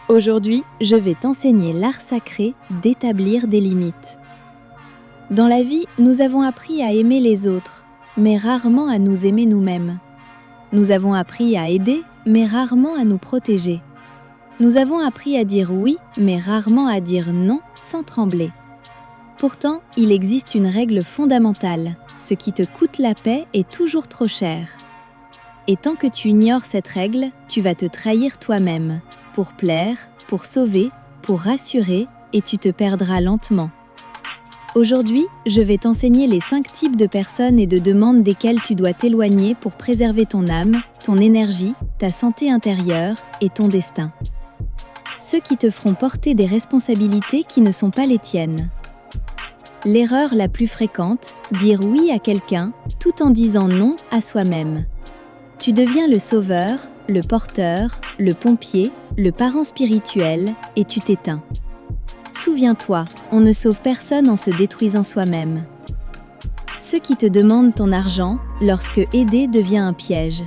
Aujourd'hui, je vais t'enseigner l'art sacré d'établir des limites. Dans la vie, nous avons appris à aimer les autres, mais rarement à nous aimer nous-mêmes. Nous avons appris à aider, mais rarement à nous protéger. Nous avons appris à dire oui, mais rarement à dire non sans trembler. Pourtant, il existe une règle fondamentale. Ce qui te coûte la paix est toujours trop cher. Et tant que tu ignores cette règle, tu vas te trahir toi-même. Pour plaire, pour sauver, pour rassurer, et tu te perdras lentement. Aujourd'hui, je vais t'enseigner les 5 types de personnes et de demandes desquelles tu dois t'éloigner pour préserver ton âme, ton énergie, ta santé intérieure et ton destin. Ceux qui te feront porter des responsabilités qui ne sont pas les tiennes. L'erreur la plus fréquente, dire oui à quelqu'un tout en disant non à soi-même. Tu deviens le sauveur, le porteur, le pompier, le parent spirituel et tu t'éteins. Souviens-toi, on ne sauve personne en se détruisant soi-même. Ceux qui te demandent ton argent lorsque aider devient un piège.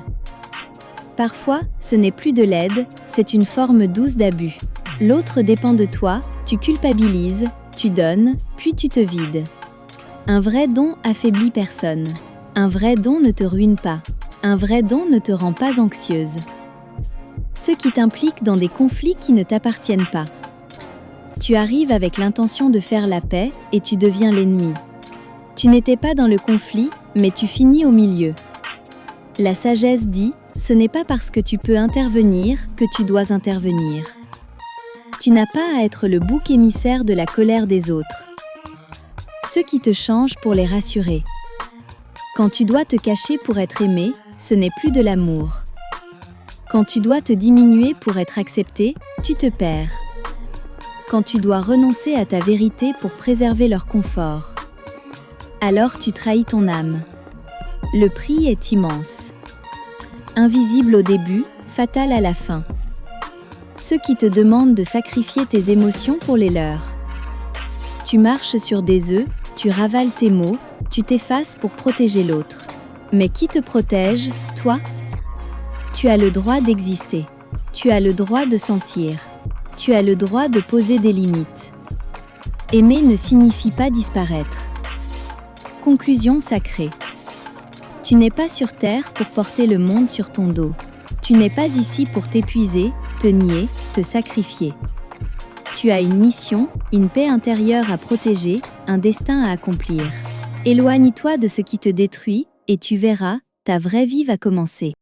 Parfois, ce n'est plus de l'aide, c'est une forme douce d'abus. L'autre dépend de toi, tu culpabilises, tu donnes, puis tu te vides. Un vrai don affaiblit personne. Un vrai don ne te ruine pas. Un vrai don ne te rend pas anxieuse. Ceux qui t'impliquent dans des conflits qui ne t'appartiennent pas. Tu arrives avec l'intention de faire la paix et tu deviens l'ennemi. Tu n'étais pas dans le conflit, mais tu finis au milieu. La sagesse dit, ce n'est pas parce que tu peux intervenir que tu dois intervenir. Tu n'as pas à être le bouc émissaire de la colère des autres. Ceux qui te changent pour les rassurer. Quand tu dois te cacher pour être aimé, ce n'est plus de l'amour. Quand tu dois te diminuer pour être accepté, tu te perds. Quand tu dois renoncer à ta vérité pour préserver leur confort, alors tu trahis ton âme. Le prix est immense. Invisible au début, fatal à la fin. Ceux qui te demandent de sacrifier tes émotions pour les leurs. Tu marches sur des œufs, tu ravales tes mots, tu t'effaces pour protéger l'autre. Mais qui te protège, toi ? Tu as le droit d'exister. Tu as le droit de sentir. Tu as le droit de poser des limites. Aimer ne signifie pas disparaître. Conclusion sacrée. Tu n'es pas sur terre pour porter le monde sur ton dos. Tu n'es pas ici pour t'épuiser, te nier, te sacrifier. Tu as une mission, une paix intérieure à protéger, un destin à accomplir. Éloigne-toi de ce qui te détruit et tu verras, ta vraie vie va commencer.